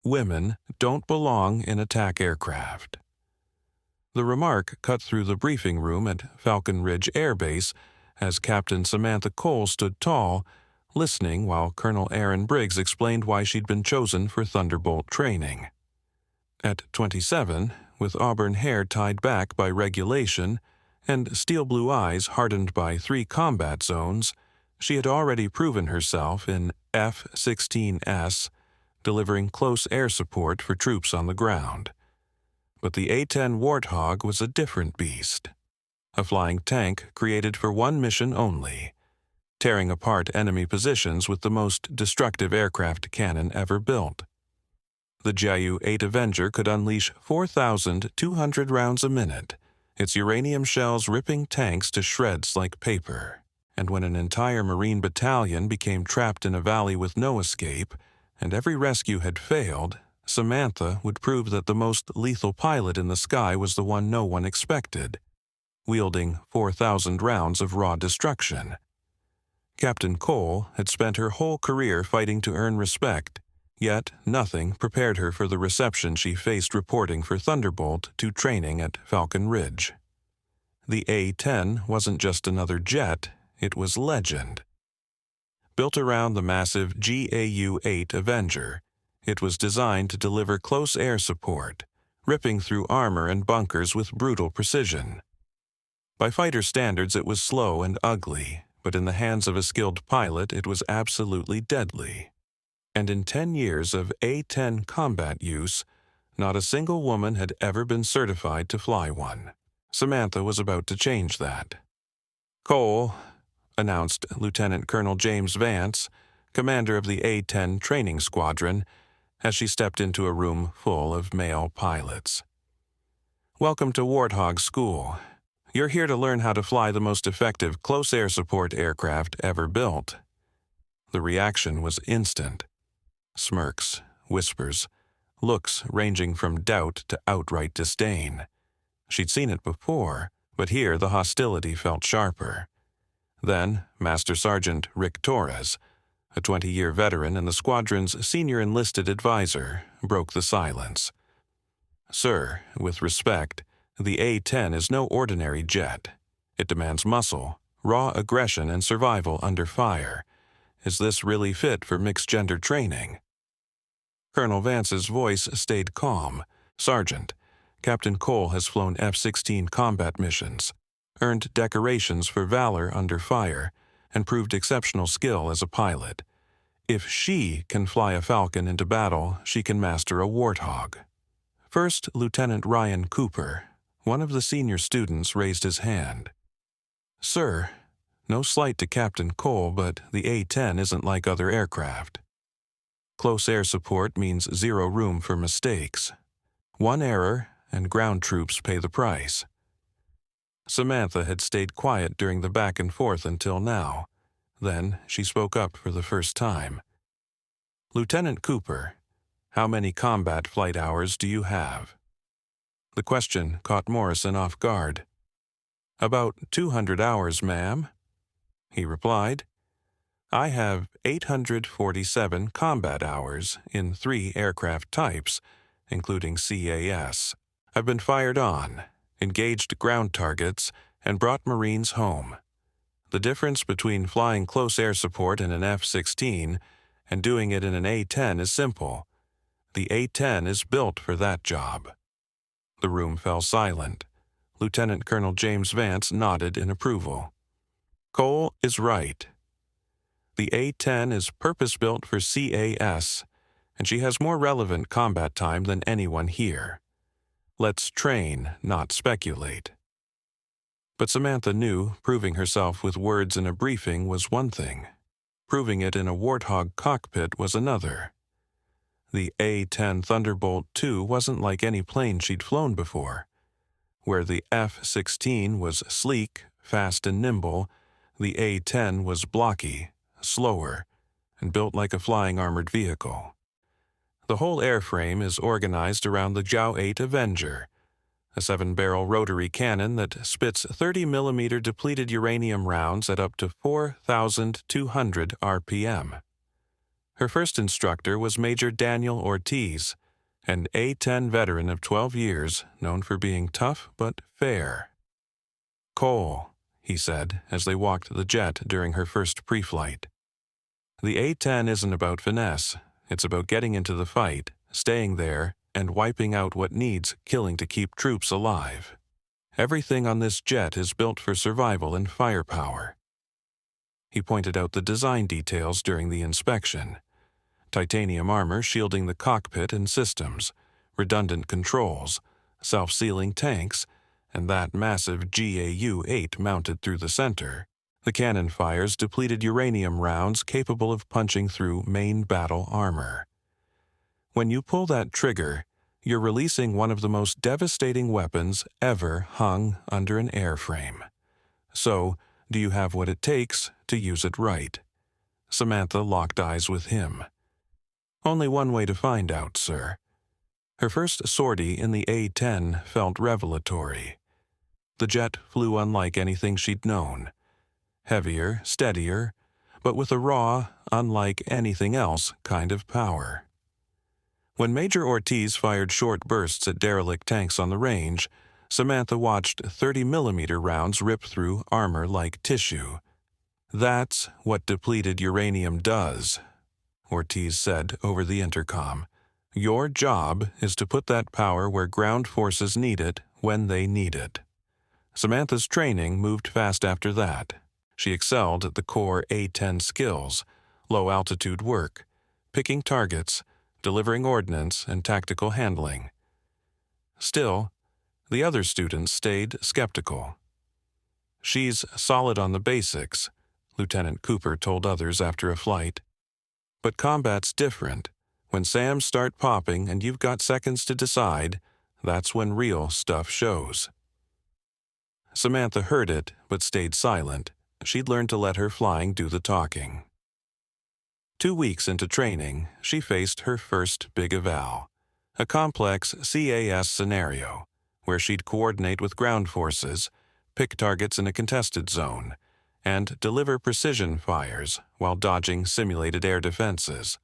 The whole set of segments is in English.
Women don't belong in attack aircraft. The remark cut through the briefing room at Falcon Ridge Air Base as Captain Samantha Cole stood tall, listening while Colonel Aaron Briggs explained why she'd been chosen for Thunderbolt training. At 27, with auburn hair tied back by regulation and steel-blue eyes hardened by 3 combat zones, she had already proven herself in F-16S, delivering close air support for troops on the ground. But the A-10 Warthog was a different beast. A flying tank created for one mission only: tearing apart enemy positions with the most destructive aircraft cannon ever built. The Ju-8 Avenger could unleash 4,200 rounds a minute, its uranium shells ripping tanks to shreds like paper. And when an entire Marine battalion became trapped in a valley with no escape, and every rescue had failed, Samantha would prove that the most lethal pilot in the sky was the one no one expected, wielding 4,000 rounds of raw destruction. Captain Cole had spent her whole career fighting to earn respect, yet nothing prepared her for the reception she faced reporting for Thunderbolt to training at Falcon Ridge. The A-10 wasn't just another jet, it was legend. Built around the massive Ju-8 Avenger, it was designed to deliver close air support, ripping through armor and bunkers with brutal precision. By fighter standards, it was slow and ugly, but in the hands of a skilled pilot, it was absolutely deadly. And in 10 years of A-10 combat use, not a single woman had ever been certified to fly one. Samantha was about to change that. "Cole," announced Lieutenant Colonel James Vance, commander of the A-10 training squadron, as she stepped into a room full of male pilots. "Welcome to Warthog School. You're here to learn how to fly the most effective close air support aircraft ever built." The reaction was instant. Smirks, whispers, looks ranging from doubt to outright disdain. She'd seen it before, but here the hostility felt sharper. Then Master Sergeant Rick Torres, a 20-year veteran and the squadron's senior enlisted advisor, broke the silence. "Sir, with respect, the A-10 is no ordinary jet. It demands muscle, raw aggression, and survival under fire. Is this really fit for mixed-gender training?" Colonel Vance's voice stayed calm. "Sergeant, Captain Cole has flown F-16 combat missions, earned decorations for valor under fire, and proved exceptional skill as a pilot. If she can fly a Falcon into battle, she can master a Warthog." First Lieutenant Ryan Cooper, one of the senior students, raised his hand. "Sir, no slight to Captain Cole, but the A-10 isn't like other aircraft. Close air support means zero room for mistakes. One error, and ground troops pay the price." Samantha had stayed quiet during the back and forth until now. Then she spoke up for the first time. "Lieutenant Cooper, how many combat flight hours do you have?" The question caught Morrison off guard. "About 200 hours, ma'am," he replied. "I have 847 combat hours in 3 aircraft types, including CAS. I've been fired on, engaged ground targets, and brought Marines home. The difference between flying close air support in an F-16 and doing it in an A-10 is simple. The A-10 is built for that job." The room fell silent. Lieutenant Colonel James Vance nodded in approval. "Cole is right. The A-10 is purpose-built for CAS, and she has more relevant combat time than anyone here. Let's train, not speculate." But Samantha knew proving herself with words in a briefing was one thing. Proving it in a Warthog cockpit was another. The A-10 Thunderbolt II wasn't like any plane she'd flown before. Where the F-16 was sleek, fast, and nimble, the A-10 was blocky, slower, and built like a flying armored vehicle. The whole airframe is organized around the Ju-8 Avenger, a 7-barrel rotary cannon that spits 30mm depleted uranium rounds at up to 4,200 RPM. Her first instructor was Major Daniel Ortiz, an A-10 veteran of 12 years, known for being tough but fair. "Cole," he said as they walked the jet during her first pre-flight. "The A-10 isn't about finesse. It's about getting into the fight, staying there, and wiping out what needs killing to keep troops alive. Everything on this jet is built for survival and firepower." He pointed out the design details during the inspection. Titanium armor shielding the cockpit and systems, redundant controls, self-sealing tanks, and that massive GAU-8 mounted through the center. The cannon fires depleted uranium rounds capable of punching through main battle armor. When you pull that trigger, you're releasing one of the most devastating weapons ever hung under an airframe. So, do you have what it takes to use it right? Samantha locked eyes with him. "Only one way to find out, sir." Her first sortie in the A-10 felt revelatory. The jet flew unlike anything she'd known. Heavier, steadier, but with a raw, unlike anything else kind of power. When Major Ortiz fired short bursts at derelict tanks on the range, Samantha watched 30mm rounds rip through armor like tissue. "That's what depleted uranium does," Ortiz said over the intercom. "Your job is to put that power where ground forces need it when they need it." Samantha's training moved fast after that. She excelled at the core A-10 skills, low-altitude work, picking targets, delivering ordnance, and tactical handling. Still, the other students stayed skeptical. "She's solid on the basics," Lieutenant Cooper told others after a flight. "But combat's different. When SAMs start popping and you've got seconds to decide, that's when real stuff shows." Samantha heard it, but stayed silent. She'd learned to let her flying do the talking. 2 weeks into training, she faced her first big eval, a complex CAS scenario, where she'd coordinate with ground forces, pick targets in a contested zone, and deliver precision fires while dodging simulated air defenses.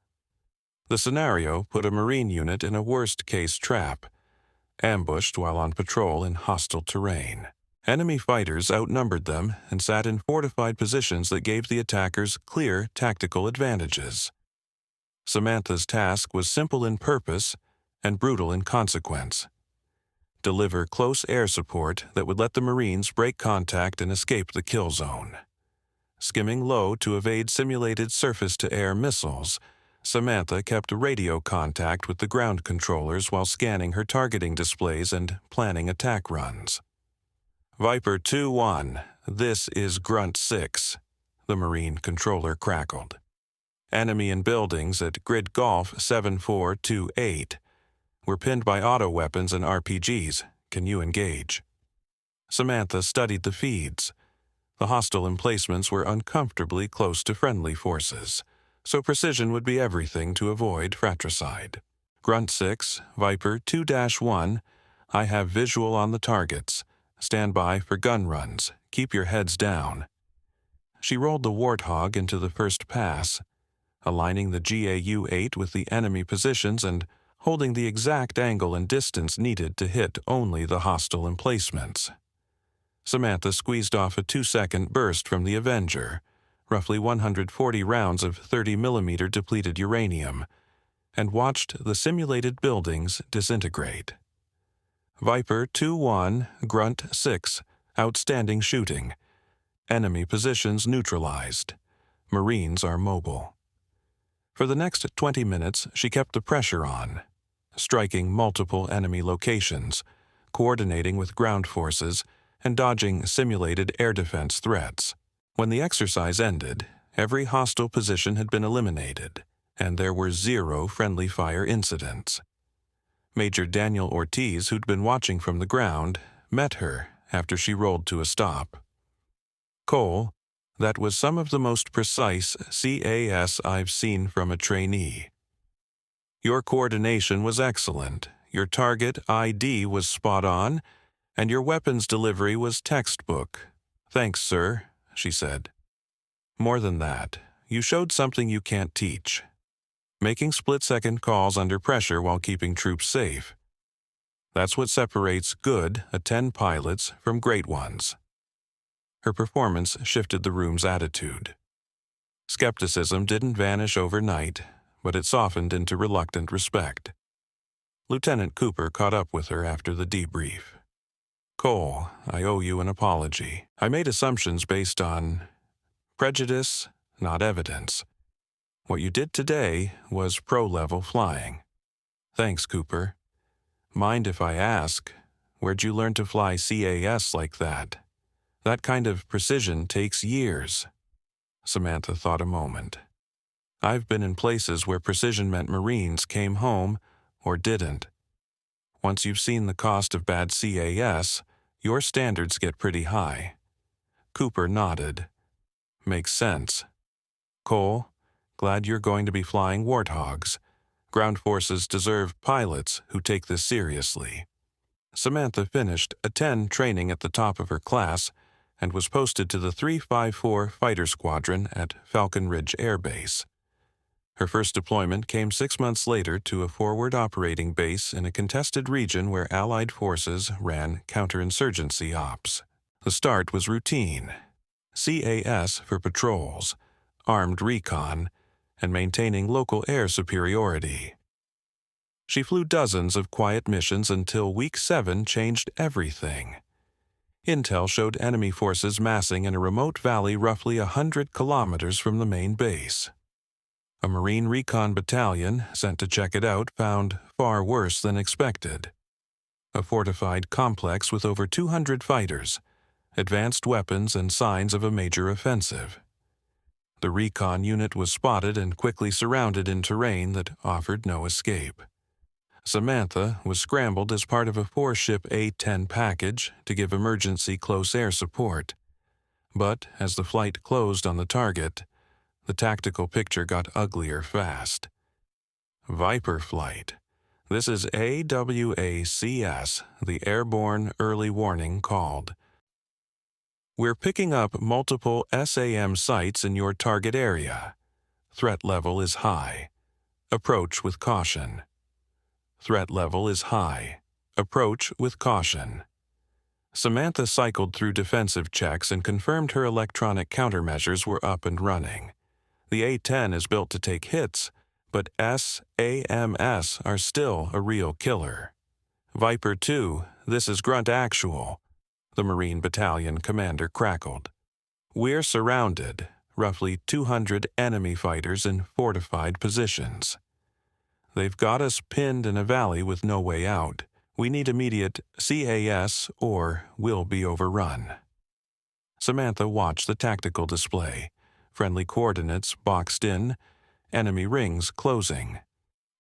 The scenario put a Marine unit in a worst-case trap, ambushed while on patrol in hostile terrain. Enemy fighters outnumbered them and sat in fortified positions that gave the attackers clear tactical advantages. Samantha's task was simple in purpose and brutal in consequence. Deliver close air support that would let the Marines break contact and escape the kill zone. Skimming low to evade simulated surface-to-air missiles, Samantha kept radio contact with the ground controllers while scanning her targeting displays and planning attack runs. "Viper 2-1, this is Grunt 6, the Marine controller crackled. "Enemy in buildings at Grid Golf 7428. We're pinned by auto weapons and RPGs. Can you engage?" Samantha studied the feeds. The hostile emplacements were uncomfortably close to friendly forces, so precision would be everything to avoid fratricide. "Grunt 6, Viper 2-1, I have visual on the targets. Stand by for gun runs. Keep your heads down." She rolled the Warthog into the first pass, aligning the GAU-8 with the enemy positions and holding the exact angle and distance needed to hit only the hostile emplacements. Samantha squeezed off a 2-second burst from the Avenger, roughly 140 rounds of 30mm depleted uranium, and watched the simulated buildings disintegrate. "Viper 2-1, Grunt 6, outstanding shooting. Enemy positions neutralized. Marines are mobile." For the next 20 minutes, she kept the pressure on, striking multiple enemy locations, coordinating with ground forces, and dodging simulated air defense threats. When the exercise ended, every hostile position had been eliminated, and there were 0 friendly fire incidents. Major Daniel Ortiz, who'd been watching from the ground, met her after she rolled to a stop. "Cole, that was some of the most precise CAS I've seen from a trainee. Your coordination was excellent, your target ID was spot on, and your weapons delivery was textbook. Thanks, sir," she said. "More than that, you showed something you can't teach. making split-second calls under pressure while keeping troops safe. That's what separates good A-10 pilots from great ones. Her performance shifted the room's attitude. Skepticism didn't vanish overnight, but it softened into reluctant respect. Lieutenant Cooper caught up with her after the debrief. "Cole, I owe you an apology. I made assumptions based on prejudice, not evidence. What you did today was pro-level flying." "Thanks, Cooper. Mind if I ask, where'd you learn to fly CAS like that? That kind of precision takes years." Samantha thought a moment. "I've been in places where precision meant Marines came home or didn't. Once you've seen the cost of bad CAS, your standards get pretty high." Cooper nodded. "Makes sense. Cole, glad you're going to be flying Warthogs. Ground forces deserve pilots who take this seriously." Samantha finished A-10 training at the top of her class and was posted to the 354 Fighter Squadron at Falcon Ridge Air Base. Her first deployment came 6 months later to a forward operating base in a contested region where Allied forces ran counterinsurgency ops. The start was routine: CAS for patrols, armed recon, and maintaining local air superiority. She flew dozens of quiet missions until Week 7 changed everything. Intel showed enemy forces massing in a remote valley roughly 100 kilometers from the main base. A Marine Recon battalion sent to check it out found far worse than expected. A fortified complex with over 200 fighters, advanced weapons, and signs of a major offensive. The recon unit was spotted and quickly surrounded in terrain that offered no escape. Samantha was scrambled as part of a 4-ship A-10 package to give emergency close air support. But as the flight closed on the target, the tactical picture got uglier fast. Viper flight. This is AWACS, the Airborne Early Warning called. "We're picking up multiple SAM sites in your target area. Threat level is high. Approach with caution." Threat level is high. Approach with caution. Samantha cycled through defensive checks and confirmed her electronic countermeasures were up and running. The A-10 is built to take hits, but SAMs are still a real killer. "Viper 2, this is Grunt Actual," the Marine Battalion commander crackled. "We're surrounded, roughly 200 enemy fighters in fortified positions. They've got us pinned in a valley with no way out. We need immediate CAS or we'll be overrun." Samantha watched the tactical display. Friendly coordinates boxed in, enemy rings closing.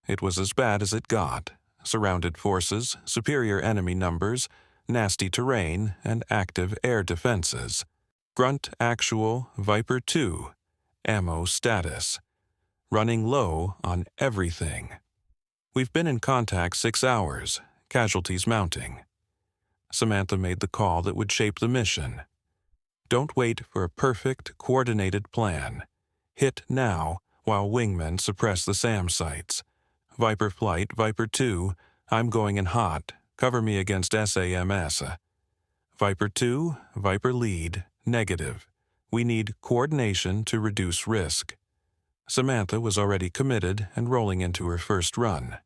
It was as bad as it got: surrounded forces, superior enemy numbers, nasty terrain, and active air defenses. Grunt Actual, Viper 2, ammo status. Running low on everything. We've been in contact 6 hours, casualties mounting. Samantha made the call that would shape the mission. Don't wait for a perfect, coordinated plan. Hit now while wingmen suppress the SAM sites. Viper flight, Viper 2, I'm going in hot. Cover me against SAMs. Viper 2, Viper lead, negative. We need coordination to reduce risk. Samantha was already committed and rolling into her first run.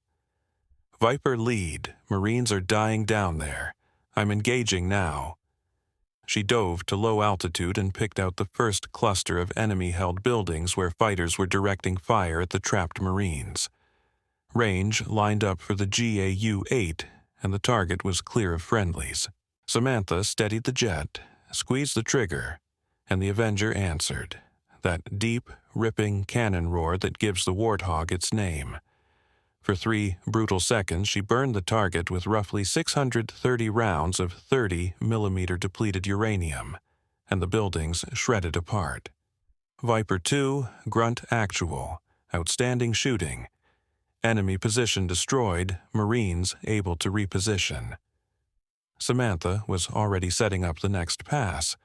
Viper lead, Marines are dying down there. I'm engaging now. She dove to low altitude and picked out the first cluster of enemy-held buildings where fighters were directing fire at the trapped Marines. Range lined up for the GAU-8, and the target was clear of friendlies. Samantha steadied the jet, squeezed the trigger, and the Avenger answered, that deep, ripping cannon roar that gives the Warthog its name. For 3 brutal seconds, she burned the target with roughly 630 rounds of 30-millimeter depleted uranium, and the buildings shredded apart. Viper 2, Grunt Actual, outstanding shooting. Enemy position destroyed, Marines able to reposition. Samantha was already setting up the next pass.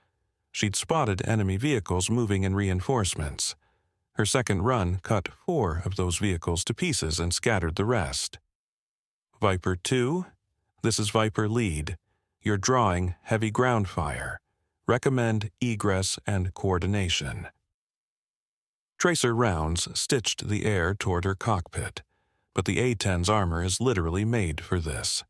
She'd spotted enemy vehicles moving in reinforcements. Her second run cut 4 of those vehicles to pieces and scattered the rest. Viper 2, this is Viper Lead. You're drawing heavy ground fire. Recommend egress and coordination. Tracer rounds stitched the air toward her cockpit, but the A-10's armor is literally made for this.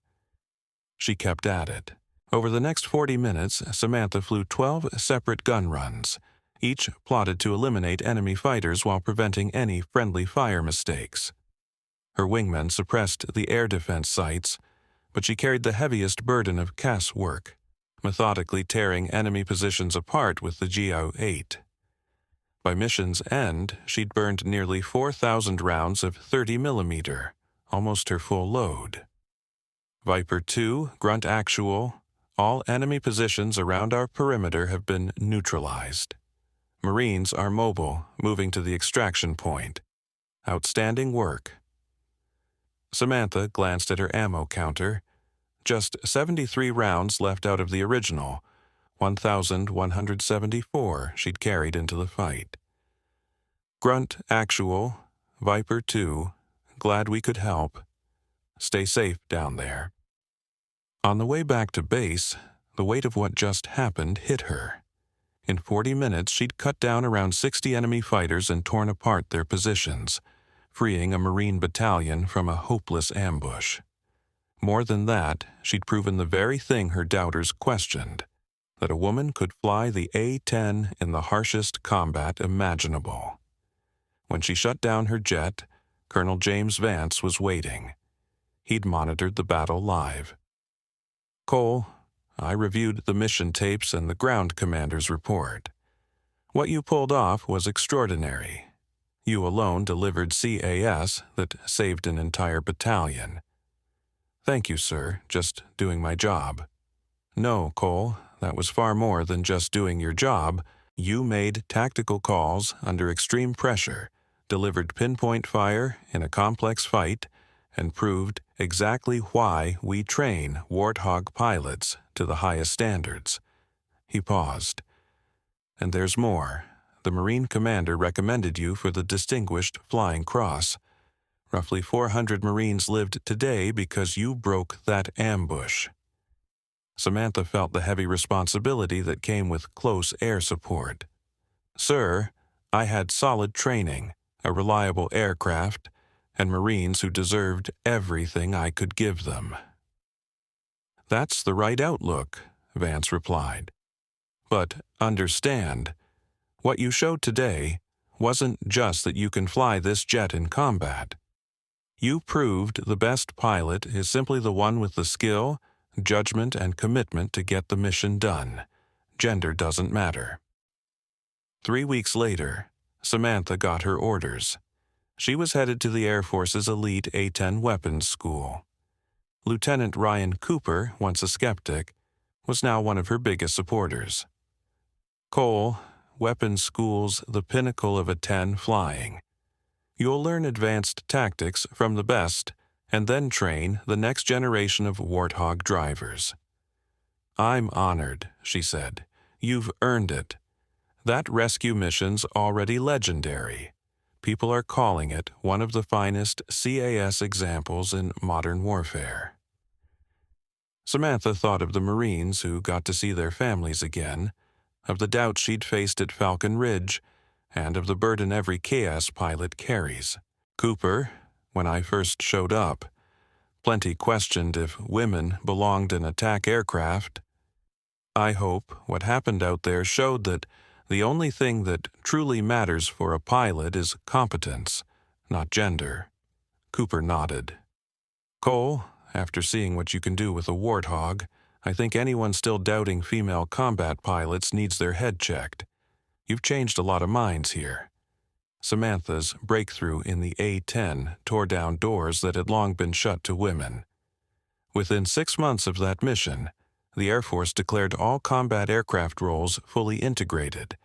She kept at it. Over the next 40 minutes, Samantha flew 12 separate gun runs, each plotted to eliminate enemy fighters while preventing any friendly fire mistakes. Her wingmen suppressed the air defense sites, but she carried the heaviest burden of CAS work, methodically tearing enemy positions apart with the GO-8. By mission's end, she'd burned nearly 4,000 rounds of 30mm, almost her full load. Viper 2, Grunt Actual, all enemy positions around our perimeter have been neutralized. Marines are mobile, moving to the extraction point. Outstanding work. Samantha glanced at her ammo counter. Just 73 rounds left out of the original, 1,174 she'd carried into the fight. Grunt Actual, Viper 2, glad we could help. Stay safe down there. On the way back to base, the weight of what just happened hit her. In 40 minutes, she'd cut down around 60 enemy fighters and torn apart their positions, freeing a Marine battalion from a hopeless ambush. More than that, she'd proven the very thing her doubters questioned, that a woman could fly the A-10 in the harshest combat imaginable. When she shut down her jet, Colonel James Vance was waiting. He'd monitored the battle live. Cole, I reviewed the mission tapes and the ground commander's report. What you pulled off was extraordinary. You alone delivered CAS that saved an entire battalion. Thank you, sir, just doing my job. No, Cole, that was far more than just doing your job. You made tactical calls under extreme pressure, delivered pinpoint fire in a complex fight, and proved exactly why we train Warthog pilots to the highest standards. He paused. And there's more. The Marine commander recommended you for the Distinguished Flying Cross. Roughly 400 Marines lived today because you broke that ambush. Samantha felt the heavy responsibility that came with close air support. Sir, I had solid training, a reliable aircraft, and Marines who deserved everything I could give them. That's the right outlook, Vance replied. But understand, what you showed today wasn't just that you can fly this jet in combat. You proved the best pilot is simply the one with the skill, judgment, and commitment to get the mission done. Gender doesn't matter. 3 weeks later, Samantha got her orders. She was headed to the Air Force's elite A-10 weapons school. Lieutenant Ryan Cooper, once a skeptic, was now one of her biggest supporters. Cole, weapons school's the pinnacle of A-10 flying. You'll learn advanced tactics from the best and then train the next generation of Warthog drivers. I'm honored, she said. You've earned it. That rescue mission's already legendary. People are calling it one of the finest CAS examples in modern warfare. Samantha thought of the Marines who got to see their families again, of the doubts she'd faced at Falcon Ridge, and of the burden every CAS pilot carries. Cooper, when I first showed up, plenty questioned if women belonged in attack aircraft. I hope what happened out there showed that the only thing that truly matters for a pilot is competence, not gender. Cooper nodded. Cole, after seeing what you can do with a Warthog, I think anyone still doubting female combat pilots needs their head checked. You've changed a lot of minds here. Samantha's breakthrough in the A-10 tore down doors that had long been shut to women. Within 6 months of that mission, the Air Force declared all combat aircraft roles fully integrated,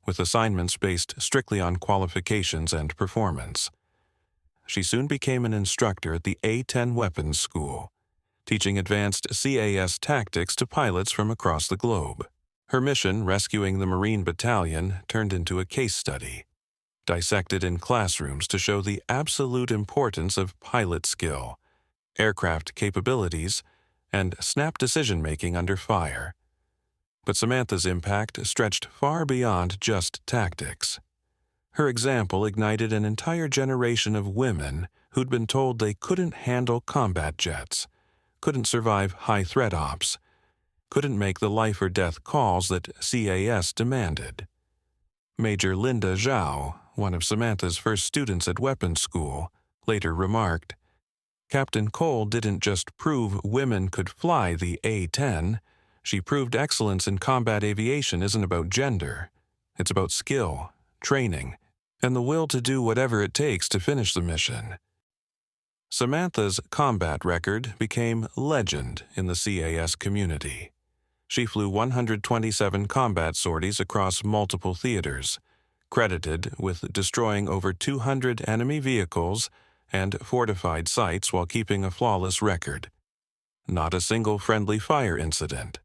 with assignments based strictly on qualifications and performance. She soon became an instructor at the A-10 Weapons School, teaching advanced CAS tactics to pilots from across the globe. Her mission, rescuing the Marine Battalion, turned into a case study. dissected in classrooms to show the absolute importance of pilot skill, aircraft capabilities, and snap decision-making under fire. But Samantha's impact stretched far beyond just tactics. Her example ignited an entire generation of women who'd been told they couldn't handle combat jets, couldn't survive high-threat ops, couldn't make the life-or-death calls that CAS demanded. Major Linda Zhao, one of Samantha's first students at weapons school, later remarked, "Captain Cole didn't just prove women could fly the A-10, she proved excellence in combat aviation isn't about gender. It's about skill, training, and the will to do whatever it takes to finish the mission." Samantha's combat record became legend in the CAS community. She flew 127 combat sorties across multiple theaters, credited with destroying over 200 enemy vehicles and fortified sites while keeping a flawless record. Not a single friendly fire incident.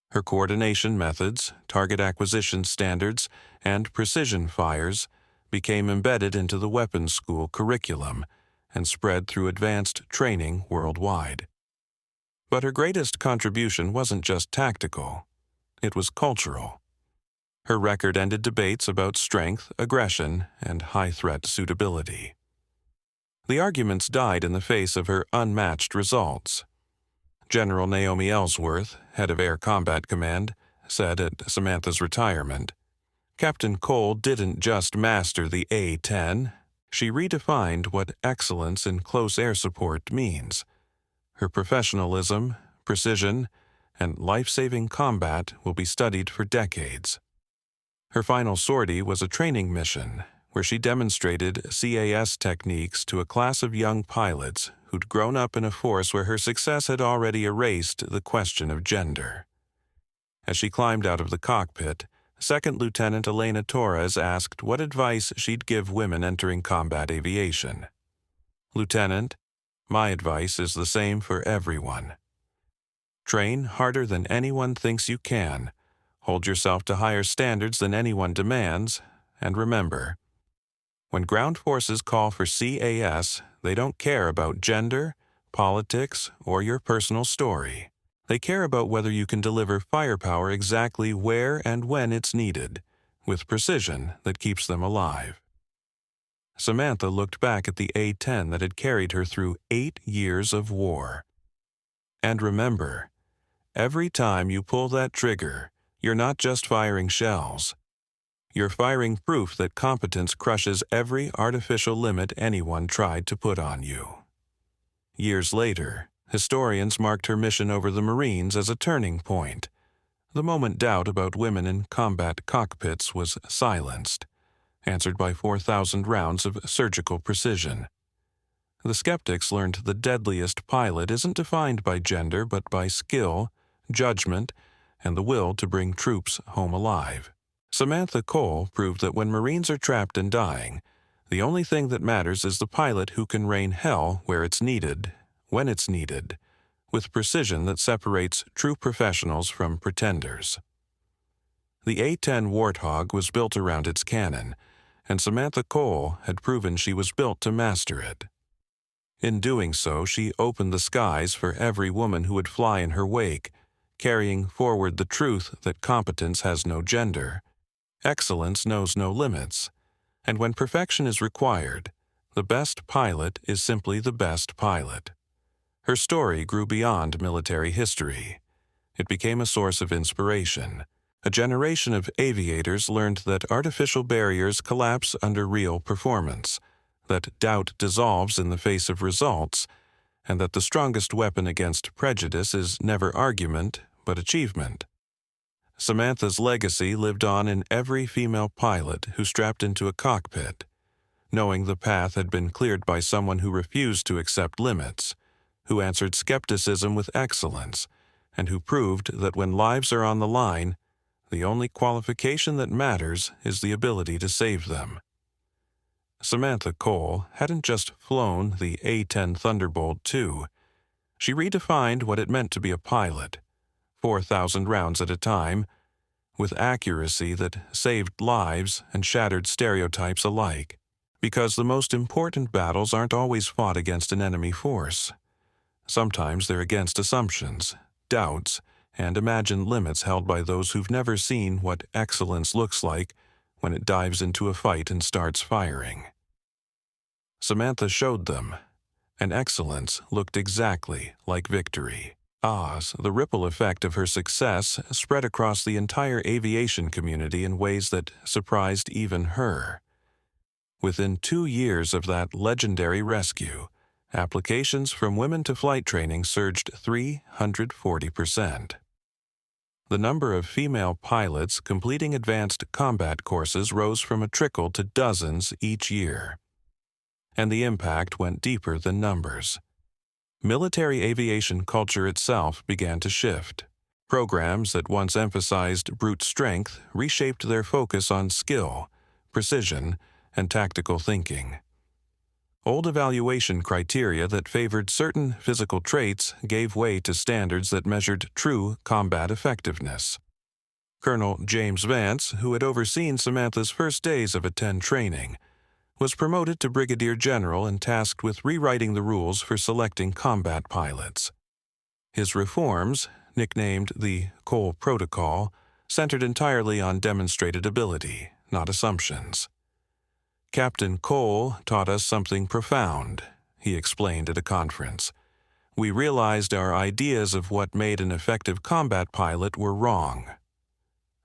Her coordination methods, target acquisition standards, and precision fires became embedded into the weapons school curriculum and spread through advanced training worldwide. But her greatest contribution wasn't just tactical, it was cultural. Her record ended debates about strength, aggression, and high-threat suitability. The arguments died in the face of her unmatched results. General Naomi Ellsworth, head of Air Combat Command, said at Samantha's retirement, "Captain Cole didn't just master the A-10, she redefined what excellence in close air support means. Her professionalism, precision, and life-saving combat will be studied for decades." Her final sortie was a training mission where she demonstrated CAS techniques to a class of young pilots who'd grown up in a force where her success had already erased the question of gender. As she climbed out of the cockpit, Second Lieutenant Elena Torres asked what advice she'd give women entering combat aviation. "Lieutenant, my advice is the same for everyone. Train harder than anyone thinks you can, hold yourself to higher standards than anyone demands, and remember, when ground forces call for CAS, they don't care about gender, politics, or your personal story. They care about whether you can deliver firepower exactly where and when it's needed, with precision that keeps them alive." Samantha looked back at the A-10 that had carried her through 8 years of war. And remember, every time you pull that trigger, you're not just firing shells. You're firing proof that competence crushes every artificial limit anyone tried to put on you. Years later, historians marked her mission over the Marines as a turning point, the moment doubt about women in combat cockpits was silenced, answered by 4,000 rounds of surgical precision. The skeptics learned the deadliest pilot isn't defined by gender but by skill, judgment, and the will to bring troops home alive. Samantha Cole proved that when Marines are trapped and dying, the only thing that matters is the pilot who can rain hell where it's needed, when it's needed, with precision that separates true professionals from pretenders. The A-10 Warthog was built around its cannon, and Samantha Cole had proven she was built to master it. In doing so, she opened the skies for every woman who would fly in her wake, carrying forward the truth that competence has no gender, excellence knows no limits, and when perfection is required, the best pilot is simply the best pilot. Her story grew beyond military history. It became a source of inspiration. A generation of aviators learned that artificial barriers collapse under real performance, that doubt dissolves in the face of results, and that the strongest weapon against prejudice is never argument, but achievement. Samantha's legacy lived on in every female pilot who strapped into a cockpit, knowing the path had been cleared by someone who refused to accept limits, who answered skepticism with excellence, and who proved that when lives are on the line, the only qualification that matters is the ability to save them. Samantha Cole hadn't just flown the A-10 Thunderbolt II. She redefined what it meant to be a pilot, 4,000 rounds at a time, with accuracy that saved lives and shattered stereotypes alike. Because the most important battles aren't always fought against an enemy force. Sometimes they're against assumptions, doubts, and imagined limits held by those who've never seen what excellence looks like when it dives into a fight and starts firing. Samantha showed them, and excellence looked exactly like victory. The ripple effect of her success spread across the entire aviation community in ways that surprised even her. Within 2 years of that legendary rescue, applications from women to flight training surged 340%. The number of female pilots completing advanced combat courses rose from a trickle to dozens each year. And the impact went deeper than numbers. Military aviation culture itself began to shift. Programs that once emphasized brute strength reshaped their focus on skill, precision, and tactical thinking. Old evaluation criteria that favored certain physical traits gave way to standards that measured true combat effectiveness. Colonel James Vance, who had overseen Samantha's first days of A-10 training, was promoted to brigadier general and tasked with rewriting the rules for selecting combat pilots. His reforms, nicknamed the Cole Protocol, centered entirely on demonstrated ability, not assumptions. Captain Cole taught us something profound, he explained at a conference. We realized our ideas of what made an effective combat pilot were wrong.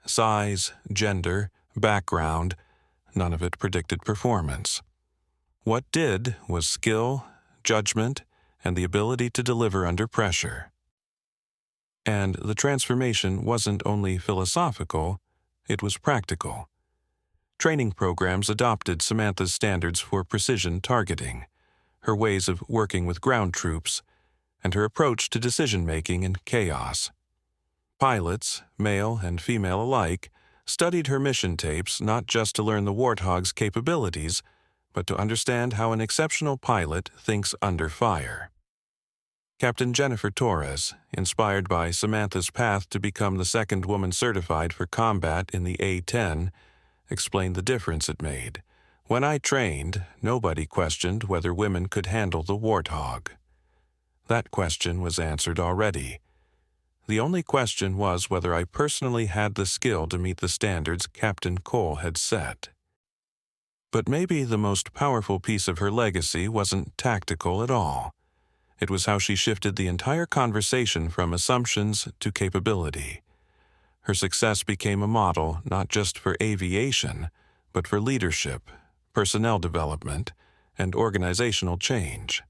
Size, gender, background, none of it predicted performance. What did was skill, judgment, and the ability to deliver under pressure. And the transformation wasn't only philosophical, it was practical. Training programs adopted Samantha's standards for precision targeting, her ways of working with ground troops, and her approach to decision-making in chaos. Pilots, male and female alike, studied her mission tapes not just to learn the Warthog's capabilities, but to understand how an exceptional pilot thinks under fire. Captain Jennifer Torres, inspired by Samantha's path to become the second woman certified for combat in the A-10, explained the difference it made. When I trained, nobody questioned whether women could handle the Warthog. That question was answered already. The only question was whether I personally had the skill to meet the standards Captain Cole had set. But maybe the most powerful piece of her legacy wasn't tactical at all. It was how she shifted the entire conversation from assumptions to capability. Her success became a model not just for aviation, but for leadership, personnel development, and organizational change.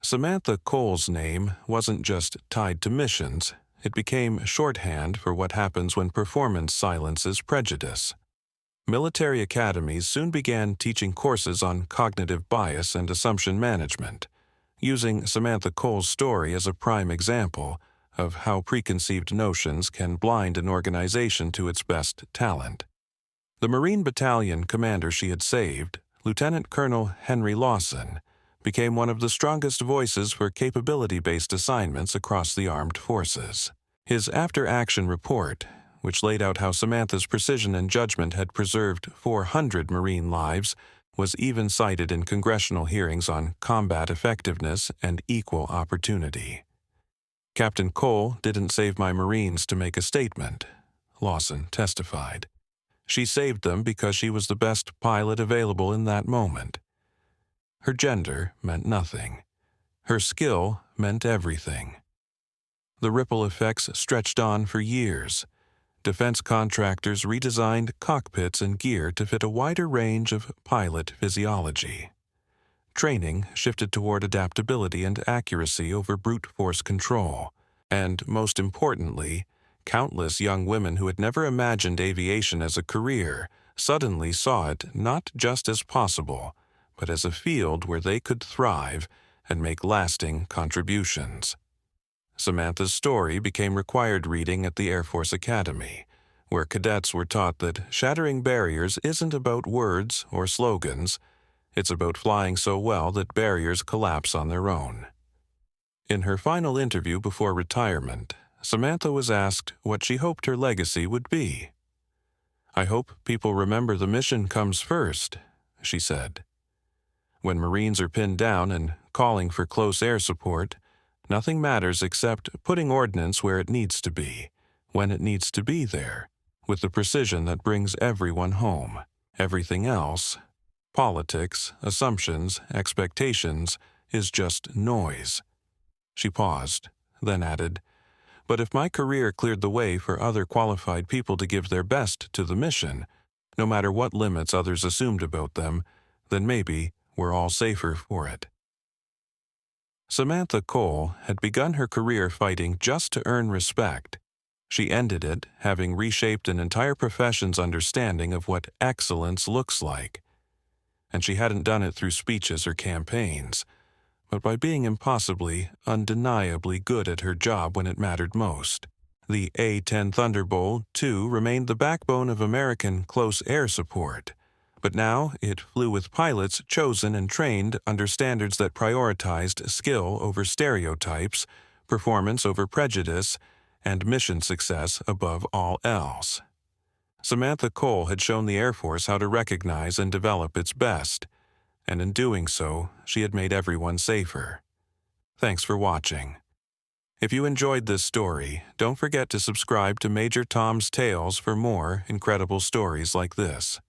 Samantha Cole's name wasn't just tied to missions, it became shorthand for what happens when performance silences prejudice. Military academies soon began teaching courses on cognitive bias and assumption management, using Samantha Cole's story as a prime example of how preconceived notions can blind an organization to its best talent. The Marine Battalion commander she had saved, Lieutenant Colonel Henry Lawson, became one of the strongest voices for capability-based assignments across the armed forces. His after-action report, which laid out how Samantha's precision and judgment had preserved 400 Marine lives, was even cited in congressional hearings on combat effectiveness and equal opportunity. Captain Cole didn't save my Marines to make a statement, Lawson testified. She saved them because she was the best pilot available in that moment. Her gender meant nothing. Her skill meant everything. The ripple effects stretched on for years. Defense contractors redesigned cockpits and gear to fit a wider range of pilot physiology. Training shifted toward adaptability and accuracy over brute force control. And, most importantly, countless young women who had never imagined aviation as a career suddenly saw it not just as possible, but as a field where they could thrive and make lasting contributions. Samantha's story became required reading at the Air Force Academy, where cadets were taught that shattering barriers isn't about words or slogans, it's about flying so well that barriers collapse on their own. In her final interview before retirement, Samantha was asked what she hoped her legacy would be. "I hope people remember the mission comes first," she said. "When Marines are pinned down and calling for close air support, nothing matters except putting ordnance where it needs to be, when it needs to be there, with the precision that brings everyone home. Everything else, politics, assumptions, expectations, is just noise." She paused, then added, "But if my career cleared the way for other qualified people to give their best to the mission, no matter what limits others assumed about them, then maybe we're all safer for it." Samantha Cole had begun her career fighting just to earn respect. She ended it having reshaped an entire profession's understanding of what excellence looks like. And she hadn't done it through speeches or campaigns, but by being impossibly, undeniably good at her job when it mattered most. The A-10 Thunderbolt, too, remained the backbone of American close air support, but now it flew with pilots chosen and trained under standards that prioritized skill over stereotypes, performance over prejudice, and mission success above all else. Samantha Cole had shown the Air Force how to recognize and develop its best, and in doing so, she had made everyone safer. Thanks for watching. If you enjoyed this story, don't forget to subscribe to Major Tom's Tales for more incredible stories like this.